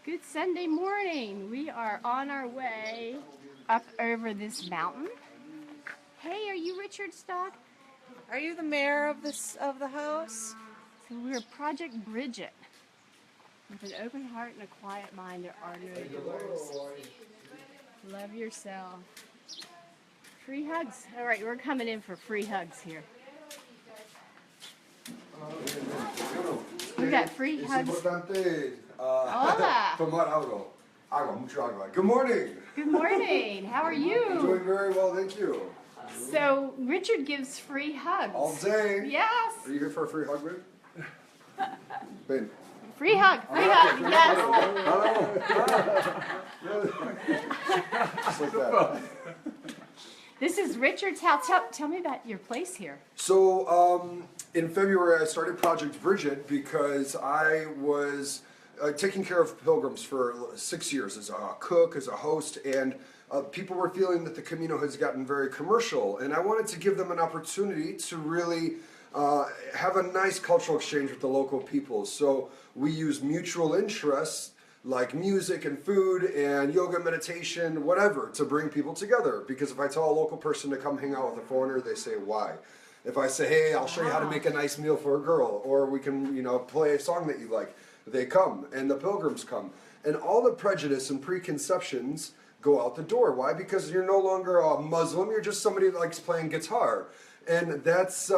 Good Sunday morning. We are on our way up over this mountain. Hey, are you Richard Stock? Are you the mayor of the house? So we're Project Bridget. With an open heart and a quiet mind, there are no doors. Love yourself. Free hugs. All right, we're coming in for free hugs here. We got free hugs. Hola. Good morning. Good morning. How are you? I'm doing very well, thank you. So Richard gives free hugs. All day. Yes. Are you here for a free hug, Ben? Ben. Free hug. Free hug. Yes. Just like that. This is Richard's house. Tell me about your place here. So in February, I started Project Bridget because I was taking care of pilgrims for 6 years as a cook, as a host, and people were feeling that the Camino has gotten very commercial, and I wanted to give them an opportunity to really have a nice cultural exchange with the local people. So we use mutual interests like music and food and yoga, meditation, whatever, to bring people together. Because if I tell a local person to come hang out with a foreigner, they say, why? If I say, hey, I'll show you how to make a nice meal for a girl, or we can, play a song that you like, they come, and the pilgrims come. And all the prejudice and preconceptions go out the door. Why? Because you're no longer a Muslim, you're just somebody that likes playing guitar. And that's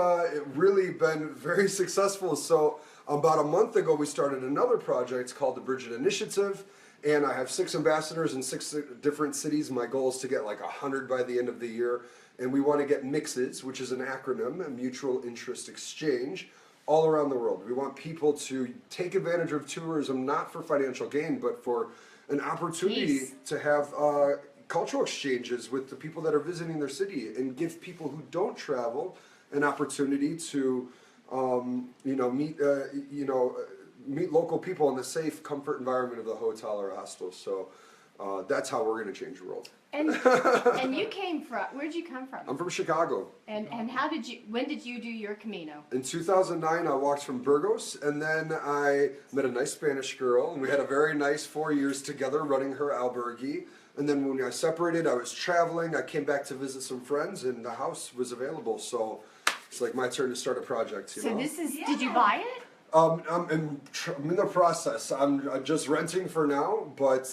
really been very successful. So about a month ago, we started another project called the Bridget Initiative, and I have 6 ambassadors in 6 different cities. My goal is to get like 100 by the end of the year, and we want to get mixes, which is an acronym, a mutual interest exchange, all around the world. We want people to take advantage of tourism, not for financial gain, but for an opportunity to have cultural exchanges with the people that are visiting their city, and give people who don't travel an opportunity to meet local people in the safe, comfort environment of the hotel or hostel. So that's how we're going to change the world. And you came from, where'd you come from? I'm from Chicago. And when did you do your Camino? In 2009, I walked from Burgos, and then I met a nice Spanish girl, and we had a very nice 4 years together running her albergue. And then when I separated, I was traveling. I came back to visit some friends, and the house was available. So it's like my turn to start a project. So this is, did you buy it? I'm in the process. I'm just renting for now, but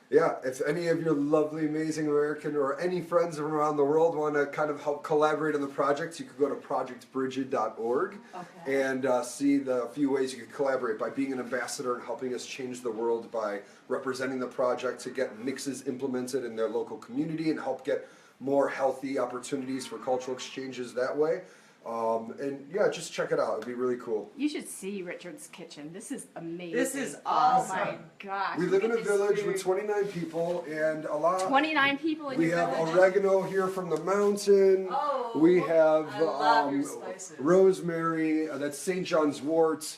yeah, if any of your lovely, amazing American or any friends around the world want to kind of help collaborate on the project, you could go to projectbridget.org and see the few ways you could collaborate by being an ambassador and helping us change the world by representing the project to get mixes implemented in their local community and help get more healthy opportunities for cultural exchanges that way. And yeah, just check it out. It'd be really cool. You should see Richard's kitchen. This is amazing. This is awesome. Oh my gosh. We live in a village with 29 people and a lot. 29 people in your village. We have oregano here from the mountain. Oh, we have I love your spices. rosemary. That's St. John's wort.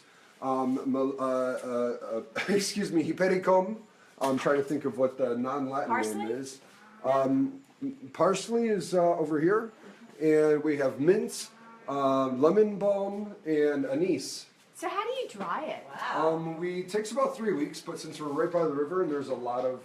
Excuse me, hipericum. I'm trying to think of what the non-Latin name is. Parsley is over here, and we have mint. Lemon balm and anise. So how do you dry it? Wow. It takes about 3 weeks, but since we're right by the river and there's a lot of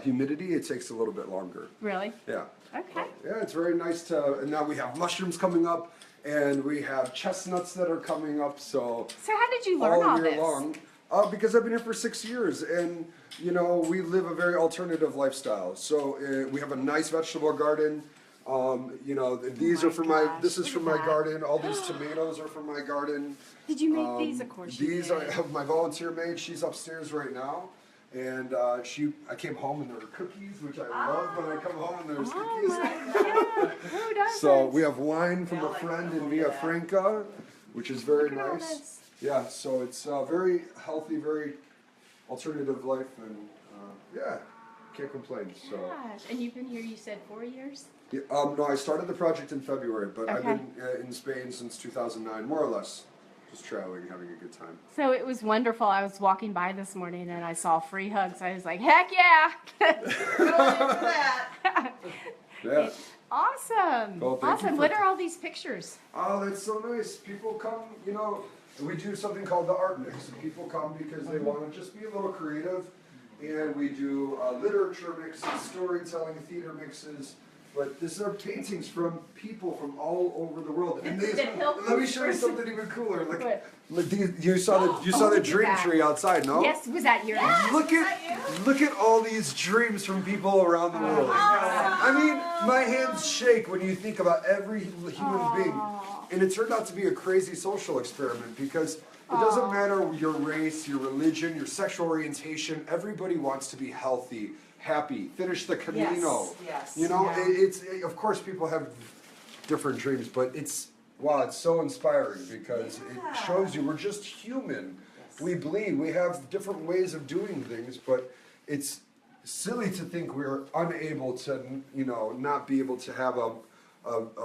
humidity, it takes a little bit longer. Really? Yeah. Okay. Yeah, it's very nice to, and now we have mushrooms coming up, and we have chestnuts that are coming up, so how did you learn all year this? long. Because I've been here for 6 years, and we live a very alternative lifestyle. So we have a nice vegetable garden. These are from this is from my garden. All these tomatoes are from my garden. Did you make these? Of course you did. These I have my volunteer made. She's upstairs right now. And I came home and there were cookies, which I love when I come home and there's cookies. My God. Who doesn't? So we have wine from a friend in Villa Franca, which is very Look at all nice. this. Yeah, so it's very healthy, very alternative life, and yeah, can't complain. So. Gosh. And you've been here, you said 4 years? Yeah, no, I started the project in February, but I've Okay. been in Spain since 2009, more or less, just traveling, having a good time. So it was wonderful. I was walking by this morning and I saw free hugs. I was like, heck yeah! Go in for that. Yeah. Awesome. Well, thank you awesome. for- What are all these pictures? Oh, that's so nice. People come, we do something called the art mix. And people come because they want to just be a little creative. And we do literature mixes, storytelling, theater mixes. But these are paintings from people from all over the world. And let me show you something even cooler. You saw the dream tree outside, no? Yes, was that yours? Look at all these dreams from people around the world. I mean, my hands shake when you think about every human being. And it turned out to be a crazy social experiment because it doesn't matter your race, your religion, your sexual orientation. Everybody wants to be healthy, happy, finish the Camino. Yes. You know, it's of course people have different dreams, but it's so inspiring because it shows you we're just human. Yes. We bleed. We have different ways of doing things, but it's silly to think we're unable to, not be able to have a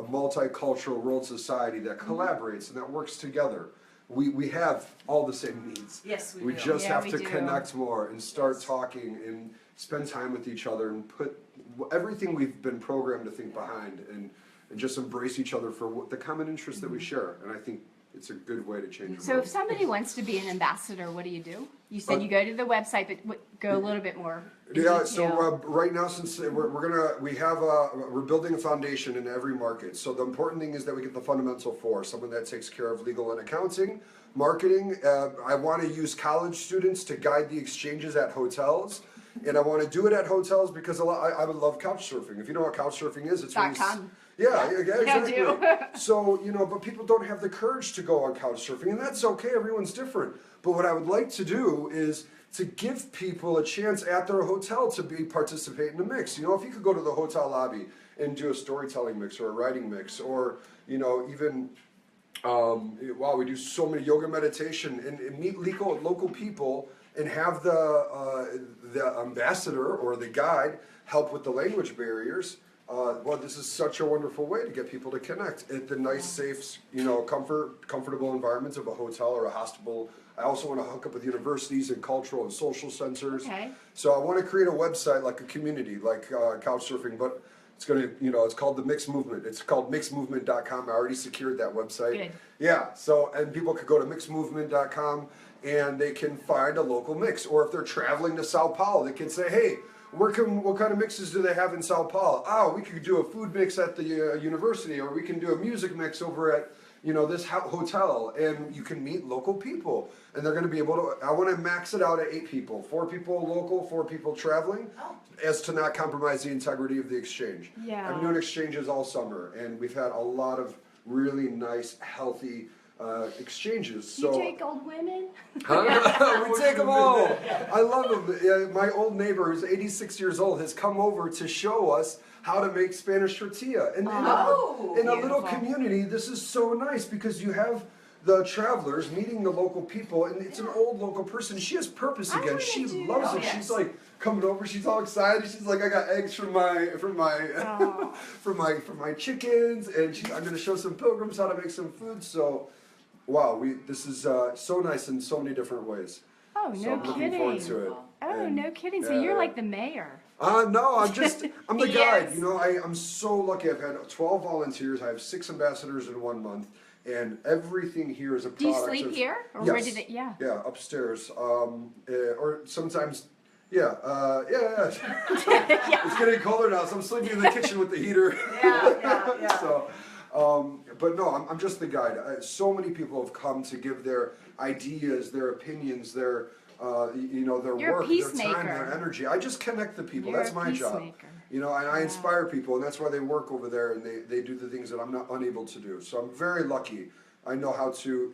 multicultural world society that collaborates and that works together. We have all the same needs. Yes, we do. just have to do. connect more and start talking and spend time with each other and put everything we've been programmed to think behind and just embrace each other for the common interests that we share. And I think it's a good way to change the So world. if somebody wants to be an ambassador, what do you do? You said you go to the website, but go a little bit more. in Yeah, so detail. right now, since we're building a foundation in every market. So the important thing is that we get the fundamental four, someone that takes care of legal and accounting, marketing. I want to use college students to guide the exchanges at hotels. And I want to do it at hotels because I would love couch surfing. If you know what couch surfing is, it's .com. Yeah, exactly. I do. So, but people don't have the courage to go on couch surfing, and that's okay, everyone's different. But what I would like to do is to give people a chance at their hotel to participate in the mix. If you could go to the hotel lobby and do a storytelling mix or a writing mix, or, even, we do so many yoga meditation and meet local people and have the ambassador or the guide help with the language barriers. This is such a wonderful way to get people to connect at the nice, safe, comfortable environments of a hotel or a hospital. I also want to hook up with universities and cultural and social centers. Okay. So I want to create a website like a community, like Couchsurfing, but it's going to, it's called the Mix Movement. It's called mixmovement.com. I already secured that website. Good. Yeah. So, and people could go to mixmovement.com and they can find a local mix. Or if they're traveling to Sao Paulo, they can say, hey, what kind of mixes do they have in Sao Paulo? We could do a food mix at the university, or we can do a music mix over at this hotel, and you can meet local people, and they're going to be able to. I want to max it out at 8 people, 4 people local, 4 people traveling, as to not compromise the integrity of the exchange. Yeah. I'm doing exchanges all summer, and we've had a lot of really nice, healthy exchanges. So You take old women? we take them all. I love them. My old neighbor, who's 86 years old, has come over to show us how to make Spanish tortilla. And in a little community, this is so nice because you have the travelers meeting the local people, and it's an old local person. She has purpose again. She loves it. Yes. She's like coming over. She's all excited. She's like, I got eggs from my from my chickens, and I'm going to show some pilgrims how to make some food. So. Wow, this is so nice in so many different ways. Oh, So no I'm looking forward kidding. to it. Oh, And, no kidding. So you're like the mayor. No, I'm the guide. Yes. I'm so lucky. I've had 12 volunteers. I have 6 ambassadors in 1 month, and everything here is a Do you product sleep of, here? Or yes. where did it? Yeah. Yeah, upstairs. Or sometimes, yeah. It's getting colder now, so I'm sleeping in the kitchen with the heater. Yeah. So, but no, I'm just the guide. So many people have come to give their ideas, their opinions, their You're a work, their time, peacemaker. their energy. I just connect the people. You're That's a my job. peacemaker. And I inspire people, and that's why they work over there, and they do the things that I'm not unable to do. So I'm very lucky. I know how to,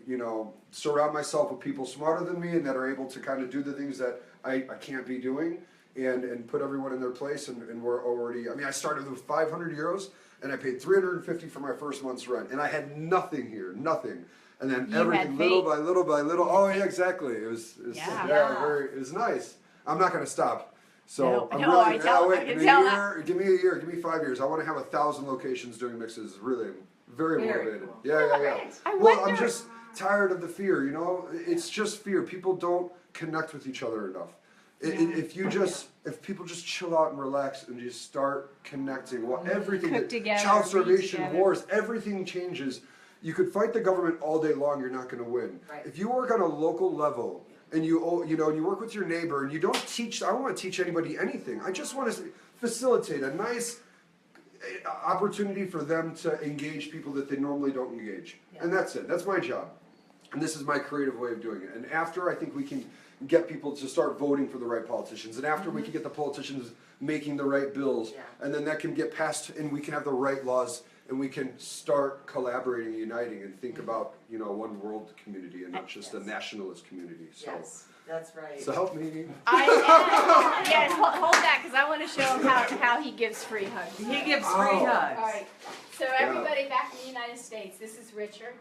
surround myself with people smarter than me and that are able to kind of do the things that I can't be doing, and put everyone in their place. And we're already. I started with 500 euros. And I paid 350 for my first month's rent, and I had nothing here, nothing. And then everything, little by little by little. Oh yeah, exactly. It was it was nice. I'm not going to stop. So I'm really. Give me a year. Give me 5 years. I want to have 1,000 locations doing mixes. Really, very motivated. Cool. Yeah. I Well, wonder- I'm just tired of the fear. It's just fear. People don't connect with each other enough. If people just chill out and relax and just start connecting, everything, Cook together, child read starvation, together. wars, everything changes. you could fight the government all day long, you're not going to win. Right. If you work on a local level and you work with your neighbor and you don't teach, I don't want to teach anybody anything. I just want to facilitate a nice opportunity for them to engage people that they normally don't engage. Yeah. And that's it. That's my job. And this is my creative way of doing it. And after, I think we can get people to start voting for the right politicians. And after, we can get the politicians making the right bills. Yeah. And then that can get passed, and we can have the right laws, and we can start collaborating, uniting, and think about, one world community and not just a nationalist community. So, Yes, that's right. so help me. Yes, hold that, because I want to show him how he gives free hugs. He gives Oh. free All hugs. right. So everybody back in the United States, this is Richard,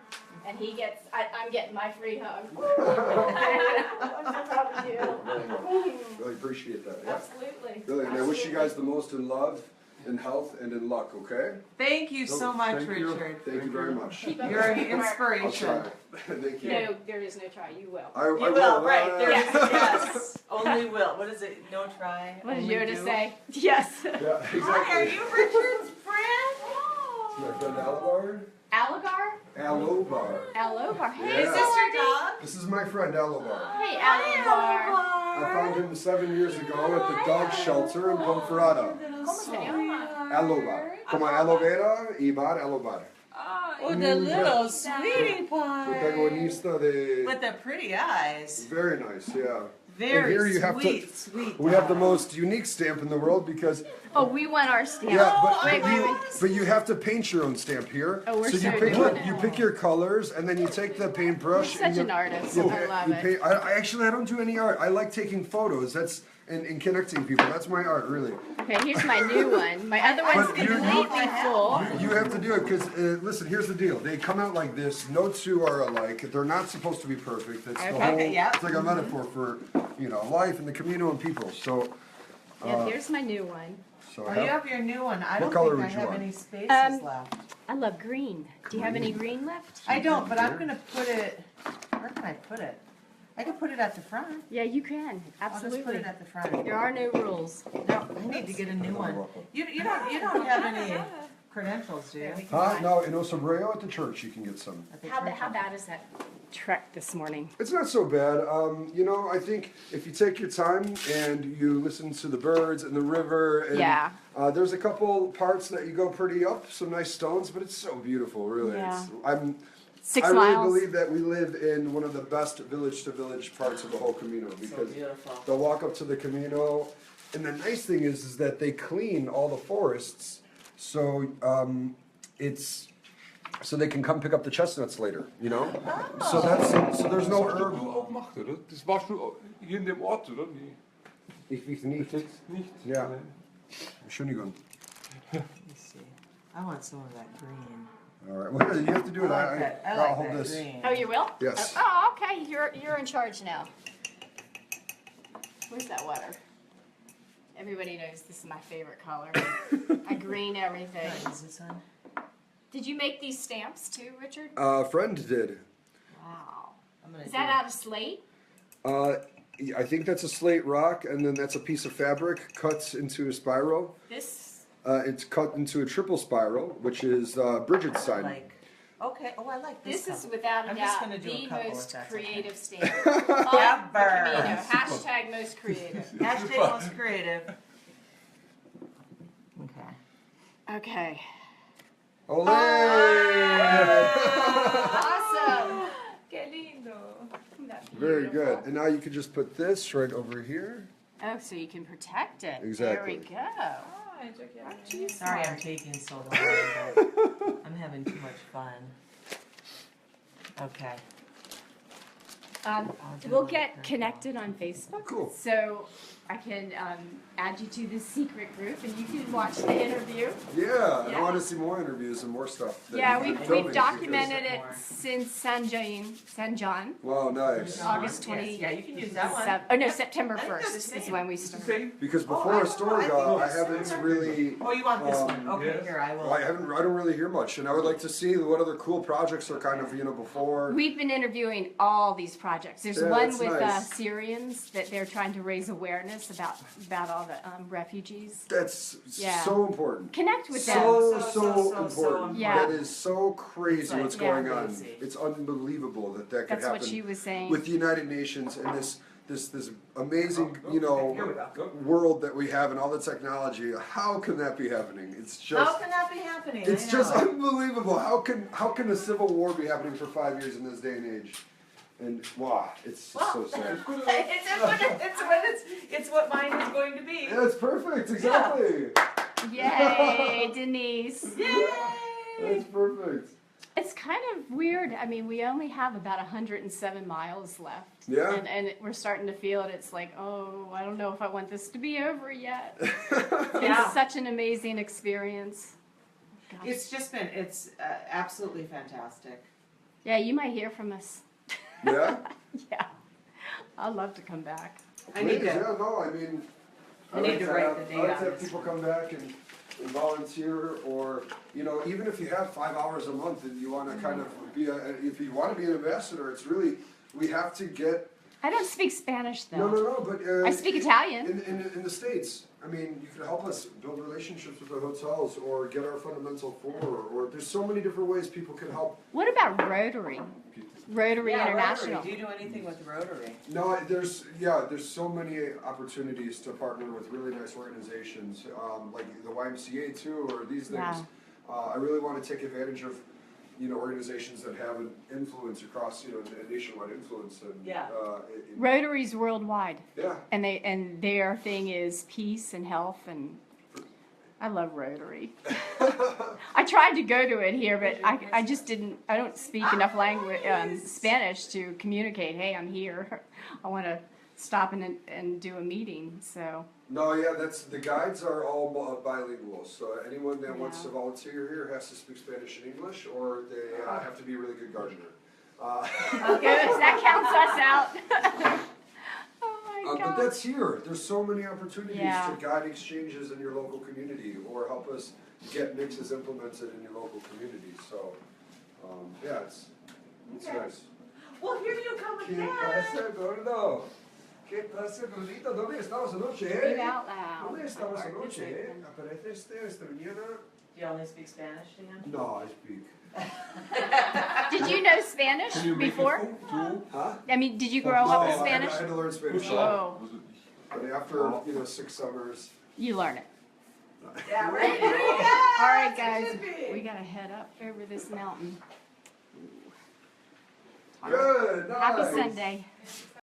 and he gets. I'm getting my free hug. I'm so proud of you. Really appreciate that. Yeah. Absolutely. Really, and I wish you guys the most in love, in health, and in luck, okay? Thank you so much, Thank you. Richard. Thank you very much. Keep up You're an the good work. I'll inspiration. try. Thank you. No, there is no try. You will. I You will, right? There is, yes. Only will. What is it? No try. What did only Yoda do? say? Yes. Yeah, exactly. Hi, are you Richard's friend? My friend Alobar? Aligar? Alobar. Alobar. Hey, Yeah. Is this your dog? This is my friend Alobar. Hey, Aligar. I found him 7 years ago at the dog shelter in Ponferrada. ¿Cómo se llama? Alobar. Como aloe vera y bar Alobar. Oh, the little sweetie pie. Protagonista de... With the pretty eyes. Very nice, yeah. Very here you have sweet, sweet. We have the dog. most unique stamp in the world because... Oh, we want our stamp. Yeah, but, wait, but, wait, you, wait. but you have to paint your own stamp here. Oh, we're so you so pick doing it. you pick your colors and then you take the paintbrush. You're and such you, an artist. you I love you it. paint- I actually I don't do any art. I like taking photos. That's and connecting people. That's my art, really. Okay, here's my new one. My other one's But you- completely full. You have to do it because listen. Here's the deal. They come out like this. No two are alike. They're not supposed to be perfect. That's the whole. Okay, yep. It's like a metaphor for life and the Camino and people. So Yeah, here's my new one. so Oh, you have your new one. I don't color think I would you have want? any spaces left. I love green. Do you have any green left? I don't, but I'm gonna put it. Where can I put it? I can put it at the front. Yeah, you can. I'll just put Absolutely. it at the front. There are no rules. No, I need to get a new one. You don't have any credentials, do you? no, in Osobreo at the church you can get some. At the How church. bad is that trek this morning? It's not so bad. I think if you take your time and you listen to the birds and the river, and, Yeah. there's a couple parts that you go pretty up, some nice stones, but it's so beautiful, really. Yeah. I 6 really miles. believe that we live in one of the best village-to-village parts of the whole Camino because beautiful. they'll walk up to the Camino, and the nice thing is that they clean all the forests, so so they can come pick up the chestnuts later, So there's no herb. Auch macht, oder? Das warst du hier in dem Ort, oder? Nee, Ich weiß nicht. jetzt nicht. Ja. Entschuldigung. Let me see. I want some of that green. All right. Well, here, you have to do it. I like that. I I'll like hold that this. green. Oh, you will? Yes. Oh, okay. You're in charge now. Where's that water? Everybody knows this is my favorite color. I green everything. Is this one? Did you make these stamps too, Richard? A friend did. Wow. I'm gonna Is do that out of slate? I think that's a slate rock, and then that's a piece of fabric cut into a spiral. This. It's cut into a triple spiral, which is Bridget's sign. like. Okay. Oh, I like this. This is color. without a I'm just doubt gonna do a the couple most if that's creative stamp. Ever. Camino. Hashtag most creative. Hashtag most creative. Okay. Okay. Ole! Awesome. Qué lindo. Very good. And now you can just put this right over here. Oh, so you can protect it. Exactly. There we go. Aren't you Sorry, I'm smart? taking so long, but I'm having too much fun. Okay. I'll do We'll it get like connected on Facebook. Cool. So I can add you to this secret group and you can watch the interview. Yeah, and Yeah. I want to see more interviews and more stuff. that Yeah, you've been we've filming documented it More. since San John, Wow, nice. August Yes, 20. yeah, you can use that one. Oh no, September I think 1st. that's This the is same. when we It's the started. same. Because Oh, before I Astorga, know, I I think haven't really. Oh, you want this one? Okay, yes. here I will. Well, I don't really hear much, and I would like to see what other cool projects are kind of before. We've been interviewing all these projects. There's Yeah, one that's with nice. Syrians that they're trying to raise awareness awareness about all the refugees. That's Yeah. so important. Connect with them. So important. important. Yeah. That is so crazy It's like, what's yeah. going on. Crazy. It's unbelievable that could That's happen what she was saying. with the United Nations and this amazing, you know, Here we go. world that we have and all the technology. How can that be happening? It's just How can that be happening? it's I just know. unbelievable. How can a civil war be happening for 5 years in this day and age? And wow, it's just so sad. It's what mine is going to be. Yeah, it's perfect. Exactly. Yay, Denise. Yay! That's perfect. It's kind of weird. I mean, we only have about 107 miles left. Yeah. And we're starting to feel it. It's like, oh, I don't know if I want this to be over yet. Yeah. It's such an amazing experience. Gosh. It's just been, it's absolutely fantastic. Yeah, you might hear from us. Yeah. Yeah. I'd love to come back. I need Please, yeah, to, no, I mean, I need to write the date I like on to have this. people come back and volunteer, or, you know, even if you have 5 hours a month and you want to kind of be if you want to be an ambassador, it's really, we have to get, I don't speak Spanish though. no, but. I speak Italian. In the States, I mean, you can help us build relationships with the hotels or get our fundamental four, or there's so many different ways people can help. What about Rotary? Rotary yeah, International. Rotary. Do you do anything with Rotary? No, there's so many opportunities to partner with really nice organizations, like the YMCA too, or these things. Yeah. I really want to take advantage of, you know, organizations that have an influence across, you know, a nationwide influence. And, Yeah. Rotary's worldwide. Yeah. And their thing is peace and health, and I love Rotary. I tried to go to it here, but I just didn't. I don't speak enough language Spanish to communicate. Hey, I'm here. I want to stop and do a meeting. So No, yeah, the guides are all bilingual. So anyone that wants Yeah. to volunteer here has to speak Spanish and English, or they have to be a really good gardener. good. That counts us out. Oh my But God. that's here. There's so many opportunities Yeah. to guide exchanges in your local community, or help us get mixes implemented in your local community. So, yeah, it's nice. Well, here you come ¿Qué again. pasa, gordo? ¿Qué pasa, gordito? ¿Dónde estabas anoche, Speak out loud. ¿Dónde estabas My heart is anoche, open. ¿Apareciste esta mañana? Do you only speak Spanish, Dan? No, I speak. Did you know Spanish Can you make before? it full too? Huh? I mean, did you grow up with No, Spanish? I had to learn Spanish. Whoa. But after, 6 summers. You learn it. Yeah, right. There you go. All right, guys, Should be. we gotta head up over this mountain. Good, nice. Happy Sunday.